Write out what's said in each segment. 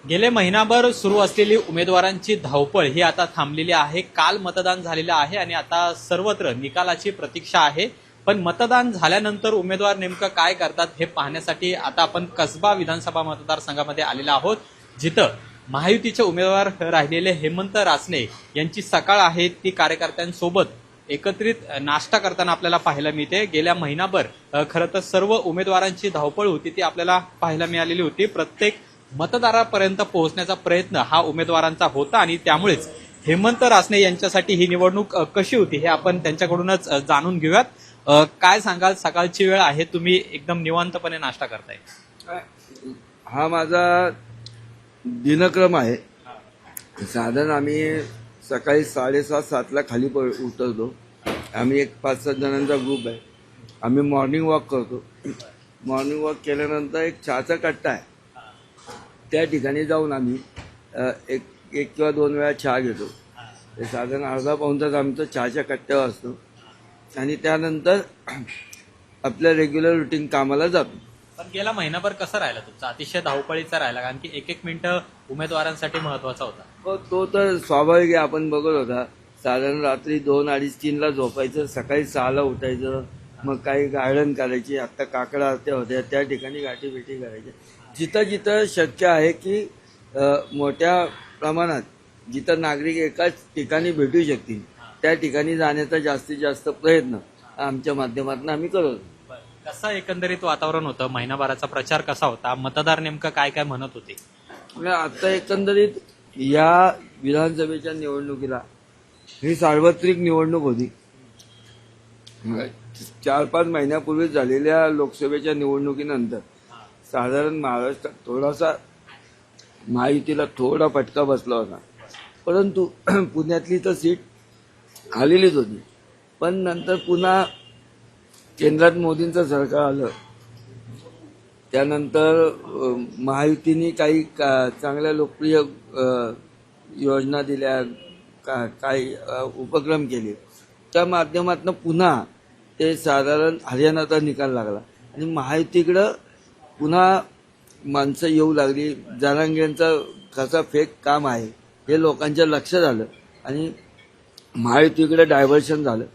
गेले महिनाभर सुरू असलेली उमेदवारांची धावपळ ही आता थांबलेली आहे। काल मतदान झालेलं आहे आणि आता सर्वत्र निकालाची प्रतीक्षा आहे। पण मतदान झाल्यानंतर उमेदवार नेमकं काय करतात हे पाहण्यासाठी आता आपण कसबा विधानसभा मतदारसंघामध्ये आलेलो आहोत, जिथं महायुतीचे उमेदवार राहिलेले हेमंत रासने यांची सकाळ आहे ती कार्यकर्त्यांसोबत एकत्रित नाश्ता करताना आपल्याला पाहायला मिळते। गेल्या महिनाभर खरं तर सर्व उमेदवारांची धावपळ होती ती आपल्याला पाहायला मिळालेली होती। प्रत्येक मतदारापर्यंत पोहोचण्याचा प्रयत्न हा उमेदवारांचा होता आणि त्यामुळेच हेमंत रासने यांच्यासाठी ही निवडणूक कशी होती हे आपण त्यांच्याकडूनच जाणून घेऊयात। काय सांगाल, सकाळची वेळ आहे, तुम्ही एकदम निवांतपणे नाश्ता करताय। हा माझा दिनक्रम आहे। साधारण आम्ही सकाळी 6:30-7ला खाली उतरतो। आम्ही एक 5-7 जणांचा ग्रुप आहे। आम्ही मॉर्निंग वॉक करतो। मॉर्निंग वॉक केल्यानंतर एक चहाचा कट्टा आहे, त्या ठिकाणी जाऊन आम्ही एक किंवा 2 वेळा चहा घेतो। ते साधारण अर्धा-पाऊण तास आमचं चहाच्या कट्ट्यावर असतो आणि त्यानंतर आपल्या रेग्युलर रुटीन कामाला जातो। पण गेला महिनाभर कसा राहिला तुमचा? अतिशय धावपळीचा राहिला, कारण की एक मिनिटं उमेदवारांसाठी महत्वाचा होता। हो, तो तर स्वाभाविक आहे। आपण बघत होता, साधारण रात्री 2, 2:30, 3ला झोपायचं, सकाळी 6ला उठायचं, मग काही गार्डन करायची, आता काकडा आरत्या होत्या त्या ठिकाणी गाठीभेटी करायच्या। जिथं जिथं शक्य आहे की मोठ्या प्रमाणात जिथं नागरिक एकाच ठिकाणी भेटू शकतील त्या ठिकाणी जाण्याचा जास्तीत जास्त प्रयत्न आमच्या माध्यमातून आम्ही करत होतो। कसं एकंदरीत वातावरण होतं? महिनाभराचा प्रचार कसा होता? मतदार नेमकं काय काय म्हणत होते? आता एकंदरीत या विधानसभेच्या निवडणुकीला ही सार्वत्रिक निवडणूक होती। 4-5 महिन्यापूर्वी झालेल्या लोकसभेच्या निवडणुकीनंतर साधारण महाराष्ट्रात थोडासा महायुतीला थोडा फटका बसला होता, परंतु पुण्यातली तर सीट आलेलीच होती। पण नंतर पुन्हा केंद्रात मोदींचं सरकार आलं, त्यानंतर महायुतीने काही चांगल्या लोकप्रिय योजना दिल्या, काही उपक्रम केले, त्या माध्यमातून पुन्हा ते साधारण हरियाणाचा निकाल लागला आणि महायुतीकडं पुन्हा माणसं येऊ लागली। जरांगेंचं कसा फेक काम आहे हे लोकांच्या लक्षात आलं आणि महायुतीकडे डायव्हर्शन झालं।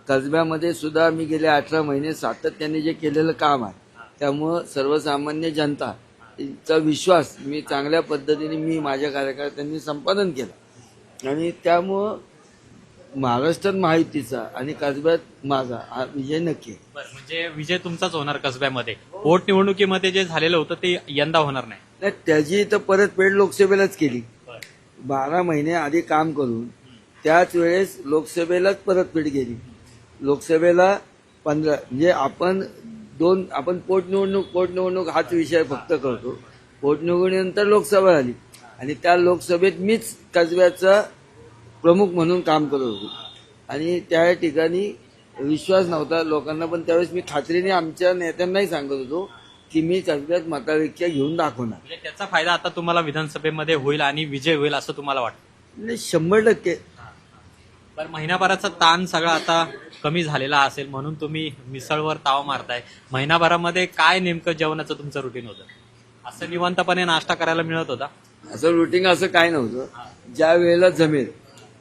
कसब्यामध्ये सुद्धा मी गेले 18 महिने सातत्याने जे केलेलं काम आहे त्यामुळं सर्वसामान्य जनताचा विश्वास मी चांगल्या पद्धतीने मी माझ्या कार्यकर्त्यांनी संपादन केलं आणि त्यामुळं महाराष्ट्रात महायुतीचा आणि कसब्यात माझा हा विजय नक्की आहे। म्हणजे विजय तुमचाच होणार कसब्यामध्ये? पोट निवडणुकीमध्ये जे झालेलं होतं ते यंदा होणार नाही? त्याची तर परतफेड लोकसभेलाच केली। 12 महिने आधी काम करून त्याच वेळेस लोकसभेलाच परतफेड केली। लोकसभेला 15 म्हणजे आपण पोटनिवडणूक हाच विषय फक्त करतो। पोटनिवडणुकीनंतर लोकसभा झाली आणि त्या लोकसभेत मीच कसब्याचा प्रमुख म्हणून काम करत होतो आणि त्या ठिकाणी विश्वास नव्हता लोकांना, पण त्यावेळेस मी खात्रीने आमच्या नेत्यांनाही सांगत होतो की मी कसब्यात मताधिक्य घेऊन दाखवणार। म्हणजे त्याचा फायदा आता तुम्हाला विधानसभेमध्ये होईल आणि विजय होईल असं तुम्हाला वाटतं? म्हणजे 100%। पण महिनाभराचा ताण सगळा आता कमी झालेला असेल म्हणून तुम्ही मिसळवर ताव मारताय। महिनाभरामध्ये काय नेमकं जेवणाचं तुमचं रुटीन होतं? असं निवांतपणे नाश्ता करायला मिळत होता? असं रुटीन असं काय नव्हतं। ज्या वेळेला जमेल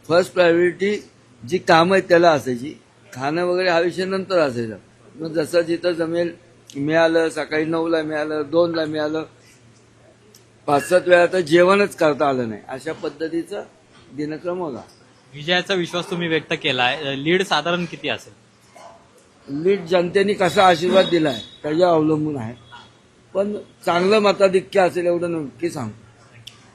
फर्स्ट प्रायोरिटी जी कामं आहेत त्याला असायची, खाणं वगैरे हा विषय नंतर असायचा। मग जसं जिथं जमेल मिळालं, सकाळी 9ला मिळालं, 2ला मिळालं, 5-7 वेळा तर जेवणच करता आलं नाही, अशा पद्धतीचा दिनक्रम होता। विजयाचा विश्वास तुम्ही व्यक्त केलाय, लीड साधारण किती असेल? लीड जनतेने कसा आशीर्वाद दिलाय त्याच्यावर अवलंबून आहे, पण चांगलं मताधिक्य असेल एवढं नक्की सांगतो।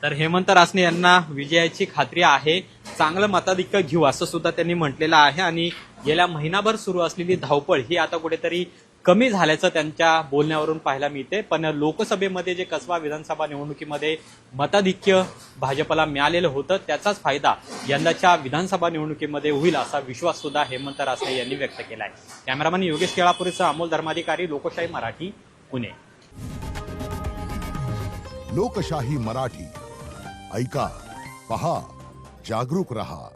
तर हेमंत रासने यांना विजयाची खात्री आहे, चांगलं मताधिक्य घेऊ असं सुद्धा त्यांनी म्हटलेलं आहे आणि गेल्या महिनाभर सुरू असलेली धावपळ ही आता कुठेतरी कमी झाल्याचं त्यांच्या बोलण्यावरून पाहायला मिळते। पण लोकसभेमध्ये जे कसबा विधानसभा निवडणुकीमध्ये मताधिक्य भाजपला मिळालेलं होतं त्याचाच फायदा यंदाच्या विधानसभा निवडणुकीमध्ये होईल असा विश्वास सुद्धा हेमंत रासने यांनी व्यक्त केलाय। कॅमेरामन योगेश केळापुरेसह अमोल धर्माधिकारी, लोकशाही मराठी, पुणे। लोकशाही मराठी ऐका, पहा, जागरूक रहा।